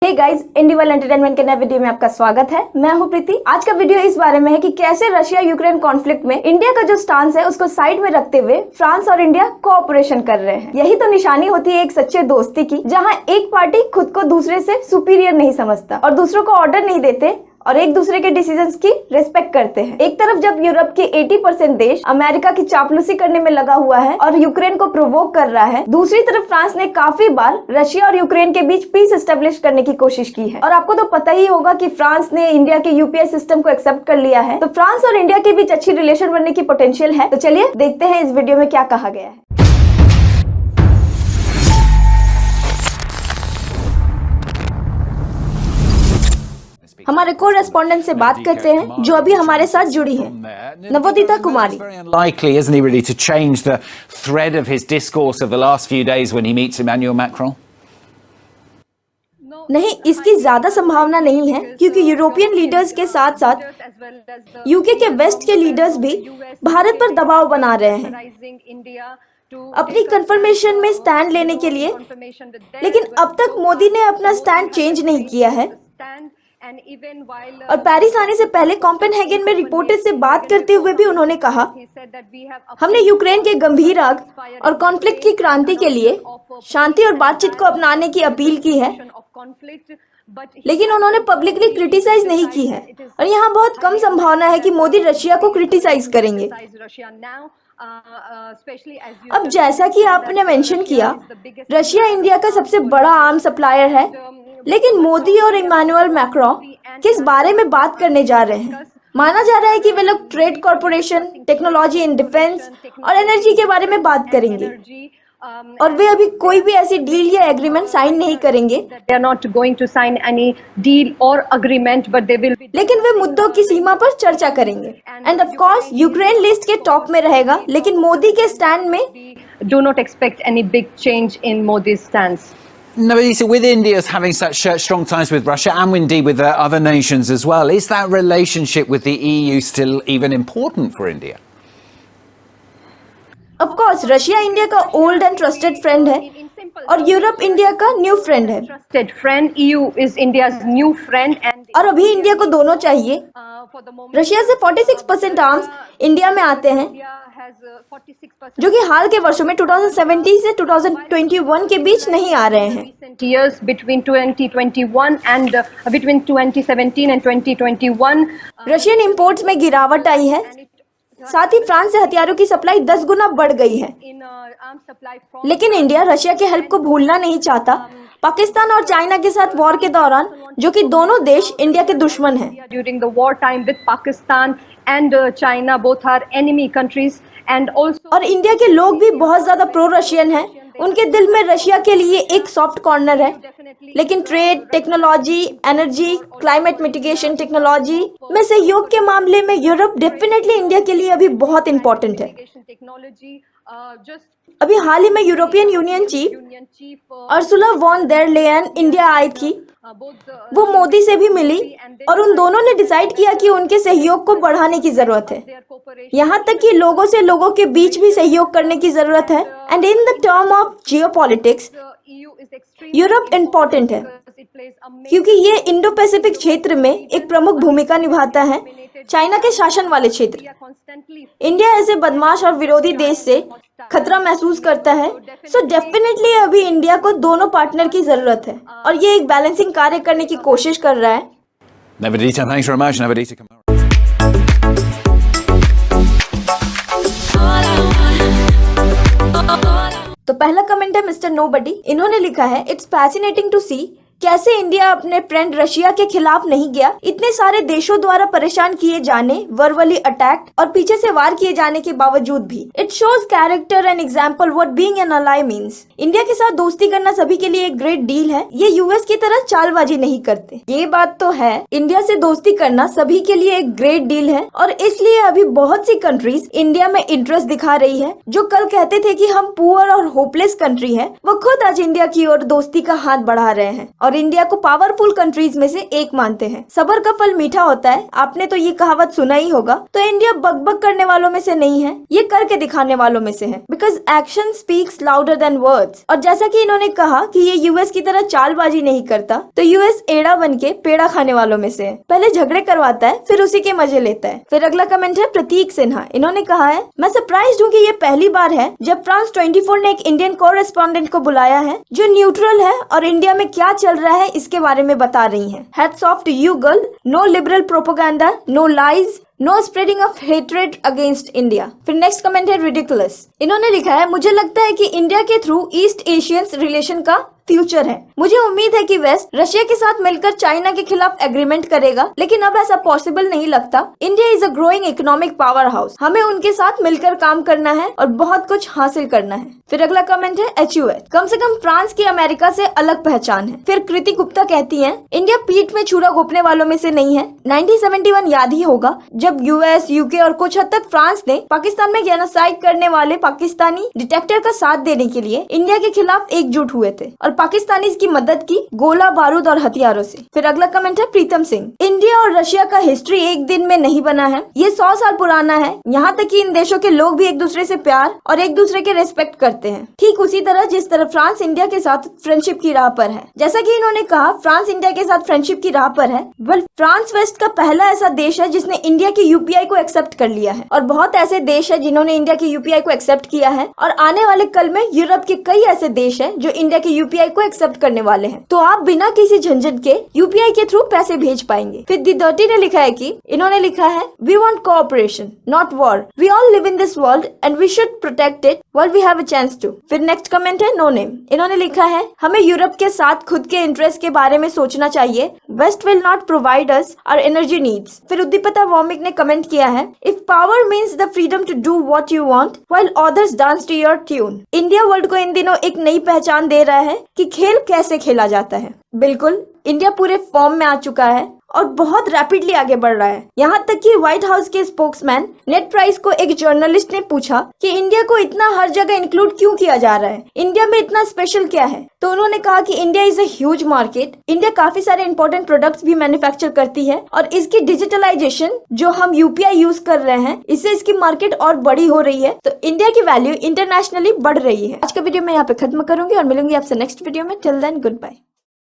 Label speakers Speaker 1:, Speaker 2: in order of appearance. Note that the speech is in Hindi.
Speaker 1: हे गाइस, इंडी वर्ल्ड एंटरटेनमेंट के नए वीडियो में आपका स्वागत है। मैं हूं प्रीति। आज का वीडियो इस बारे में है कि कैसे रशिया यूक्रेन कॉन्फ्लिक्ट में इंडिया का जो स्टांस है उसको साइड में रखते हुए फ्रांस और इंडिया कोऑपरेशन कर रहे हैं। यही तो निशानी होती है एक सच्चे दोस्ती की, जहां एक पार्टी खुद को दूसरे से सुपीरियर नहीं समझता और दूसरों को ऑर्डर नहीं देते और एक दूसरे के डिसीजंस की रिस्पेक्ट करते हैं। एक तरफ जब यूरोप के 80% देश अमेरिका की चापलूसी करने में लगा हुआ है और यूक्रेन को प्रोवोक कर रहा है, दूसरी तरफ फ्रांस ने काफी बार रशिया और यूक्रेन के बीच पीस एस्टेब्लिश करने की कोशिश की है। और आपको तो पता ही होगा कि फ्रांस ने इंडिया के यूपीआई सिस्टम को एक्सेप्ट कर लिया है, तो फ्रांस और इंडिया के बीच अच्छी रिलेशन बनने की पोटेंशियल है। तो चलिए देखते हैं इस वीडियो में क्या कहा गया है। हमारे कोरेस्पोंडेंट से बात करते हैं जो अभी हमारे साथ जुड़ी है, नवोदिता कुमारी।
Speaker 2: Unlikely, isn't he, really, to change the thread of his discourse of the last few days when he meets Emmanuel Macron?
Speaker 1: नहीं, इसकी ज्यादा संभावना नहीं है, क्योंकि यूरोपियन लीडर्स के साथ साथ यूके के वेस्ट के लीडर्स भी भारत पर दबाव बना रहे हैं अपनी कंफर्मेशन में स्टैंड लेने के लिए। लेकिन अब तक मोदी ने अपना स्टैंड चेंज नहीं किया है और पेरिस आने से पहले कोपेनहेगन में रिपोर्टर्स से बात करते हुए भी उन्होंने कहा, हमने यूक्रेन के गंभीर आग और कॉन्फ्लिक्ट की क्रांति के लिए शांति और बातचीत को अपनाने की अपील की है, लेकिन उन्होंने पब्लिकली क्रिटिसाइज नहीं की है। और यहाँ बहुत कम संभावना है कि मोदी रशिया को क्रिटिसाइज करेंगे। अब जैसा कि आपने मेंशन किया, रशिया इंडिया का सबसे बड़ा आर्म्स सप्लायर है, लेकिन मोदी और इमानुएल मैक्रोन किस बारे में बात करने जा रहे हैं? माना जा रहा है कि वे लोग trade corporation, technology in defence और एनर्जी के बारे में बात करेंगे और वे अभी कोई भी ऐसी डील या एग्रीमेंट साइन नहीं करेंगे। लेकिन वे मुद्दों की सीमा पर चर्चा करेंगे। End of course Ukraine list के टॉप में रहेगा, लेकिन मोदी के स्टैंड में
Speaker 3: do not expect any big change in Modi's stance.
Speaker 2: No, but so with India's having such strong ties with Russia and indeed with other nations as well, is that relationship with the EU still even important for India?
Speaker 1: Of course, Russia India का ओल्ड एंड ट्रस्टेड फ्रेंड है और यूरोप इंडिया का न्यू फ्रेंड है।
Speaker 3: Trusted friend, EU is India's new friend and
Speaker 1: और अभी इंडिया को दोनों चाहिए। रशिया से 46% आर्म्स इंडिया में आते हैं, जो कि हाल के वर्षों में 2017 से 2021 के बीच नहीं आ रहे हैं।
Speaker 3: years between 2021 and between 2017 and 2021
Speaker 1: Russian imports में गिरावट आई है, साथ ही फ्रांस से हथियारों की सप्लाई 10 गुना बढ़ गई है। लेकिन इंडिया रशिया के हेल्प को भूलना नहीं चाहता। पाकिस्तान और चाइना के साथ वॉर के दौरान, जो कि दोनों देश इंडिया के दुश्मन हैं,
Speaker 3: during the war time with Pakistan and China, both are enemy countries and also
Speaker 1: और इंडिया के लोग भी बहुत ज्यादा प्रो रशियन हैं। उनके दिल में रशिया के लिए एक सॉफ्ट कॉर्नर है। लेकिन trade, technology, energy, climate mitigation technology में सहयोग के मामले में यूरोप डेफिनेटली इंडिया के लिए अभी बहुत इंपॉर्टेंट है। अभी हाल ही में European Union chief Ursula von der Leyen India आई थी। वो मोदी से भी मिली और उन दोनों ने डिसाइड किया कि उनके सहयोग को बढ़ाने की जरूरत है। यहाँ तक कि लोगों से लोगों के बीच भी सहयोग करने की जरूरत है। And in the term of geopolitics, Europe important है, क्योंकि ये इंडो पैसिफिक क्षेत्र में एक प्रमुख भूमिका निभाता है, चाइना के शासन वाले क्षेत्र। इंडिया ऐसे बदमाश और विरोधी देश से खतरा महसूस करता है। सो डेफिनेटली अभी इंडिया को दोनों पार्टनर की जरूरत है और ये एक बैलेंसिंग कार्य करने की कोशिश कर रहा है।
Speaker 2: Navadita, thanks very much, Navadita.
Speaker 1: तो पहला कमेंट है मिस्टर नोबडी। इन्होंने लिखा है, इट्स फैसिनेटिंग टू सी कैसे इंडिया अपने फ्रेंड रशिया के खिलाफ नहीं गया। इतने सारे देशों द्वारा परेशान किए जाने, वर्बली अटैक और पीछे से वार किए जाने के बावजूद भी। It shows character and example what being an ally means. India के साथ दोस्ती करना सभी के लिए एक ग्रेट डील है। ये यूएस की तरह चालबाजी नहीं करते। ये बात तो है, इंडिया से दोस्ती करना सभी के लिए एक ग्रेट डील है और इसलिए अभी बहुत सी कंट्रीज इंडिया में इंटरेस्ट दिखा रही है। जो कल कहते थे कि हम पुअर और होपलेस कंट्री है, वो खुद आज इंडिया की ओर दोस्ती का हाथ बढ़ा रहे हैं। और इंडिया को पावरफुल कंट्रीज में से एक मानते हैं। सब्र का फल मीठा होता है, आपने तो ये कहावत सुना ही होगा। तो इंडिया बकबक करने वालों में से नहीं है, ये करके दिखाने वालों में से है। Because action speaks louder than words. और जैसा कि इन्होंने कहा कि ये यूएस की तरह चालबाजी नहीं करता, तो यूएस एड़ा बन के पेड़ा खाने वालों में से है। पहले झगड़े करवाता है, फिर उसी के मजे लेता है। फिर अगला कमेंट है प्रतीक सिन्हा। इन्होंने कहा है, मैं सरप्राइज्ड हूँ कि ये पहली बार है जब फ्रांस 24 ने एक इंडियन कोरेस्पोंडेंट को बुलाया है जो न्यूट्रल है और इंडिया में क्या चल रहा है इसके बारे में बता रही है। Hats off to you girl, no liberal propaganda, no lies, no spreading of hatred against India. फिर नेक्स्ट कमेंट है रिडिकुलस। इन्होंने लिखा है, मुझे लगता है कि इंडिया के थ्रू ईस्ट एशियन रिलेशन का फ्यूचर है। मुझे उम्मीद है कि वेस्ट रशिया के साथ मिलकर चाइना के खिलाफ एग्रीमेंट करेगा, लेकिन अब ऐसा पॉसिबल नहीं लगता। India is a growing economic power house, हमें उनके साथ मिलकर काम करना है और बहुत कुछ हासिल करना है। फिर अगला कमेंट है HUH, कम से कम फ्रांस की अमेरिका से अलग पहचान है। फिर कृति गुप्ता कहती है, इंडिया पीठ में छुरा घोंपने वालों में से नहीं है। 1971 याद ही होगा जब यूएस, यूके और कुछ हद तक फ्रांस ने पाकिस्तान में जेनोसाइड करने वाले पाकिस्तानी डिटेक्टर का साथ देने के लिए इंडिया के खिलाफ एकजुट हुए थे और पाकिस्तानी की मदद की गोला बारूद और हथियारों से। फिर अगला कमेंट है प्रीतम सिंह, इंडिया और रशिया का हिस्ट्री एक दिन में नहीं बना है, ये 100 साल पुराना है। यहाँ तक कि इन देशों के लोग भी एक दूसरे से प्यार और एक दूसरे के रिस्पेक्ट करते हैं, ठीक उसी तरह जिस तरह फ्रांस इंडिया के साथ फ्रेंडशिप की राह पर है। जैसा कि इन्होंने कहा, फ्रांस इंडिया के साथ फ्रेंडशिप की राह पर है। वेल, फ्रांस वेस्ट का पहला ऐसा देश है जिसने इंडिया के UPI को एक्सेप्ट कर लिया है और बहुत ऐसे देश है जिन्होंने इंडिया के UPI को एक्सेप्ट किया है और आने वाले कल में यूरोप के कई ऐसे देश है जो इंडिया के UPI को एक्सेप्ट करने वाले हैं। तो आप बिना किसी झंझट के UPI के थ्रू पैसे भेज पाएंगे। फिर दी डर्टी ने लिखा है कि इन्होंने लिखा है, we want cooperation not war, we all live in this world and we should protect it while we have a chance to. फिर नेक्स्ट कमेंट है नो नेम। इन्होंने लिखा है, हमें यूरोप के साथ खुद के इंटरेस्ट के बारे में सोचना चाहिए। West will not provide us our energy needs. फिर उद्दीपता वॉमिक ने कमेंट किया है, if power means the freedom to do what you want while others dance to your tune. India world को इन दिनों एक नई पहचान दे रहा है कि खेल कैसे खेला जाता है। बिल्कुल, इंडिया पूरे फॉर्म में आ चुका है और बहुत रैपिडली आगे बढ़ रहा है। यहाँ तक कि व्हाइट हाउस के स्पोक्समैन नेड प्राइस को एक जर्नलिस्ट ने पूछा कि इंडिया को इतना हर जगह इंक्लूड क्यों किया जा रहा है, इंडिया में इतना स्पेशल क्या है। तो उन्होंने कहा कि India is a huge market, India काफी सारे इंपॉर्टेंट प्रोडक्ट्स भी मैन्युफैक्चर करती है और इसकी डिजिटलाइजेशन जो हम UPI यूज कर रहे हैं, इससे इसकी मार्केट और बड़ी हो रही है। तो इंडिया की वैल्यू इंटरनेशनली बढ़ रही है। आज का वीडियो मैं यहाँ पे खत्म करूंगी और मिलूंगी आपसे नेक्स्ट वीडियो में। Till then, good bye.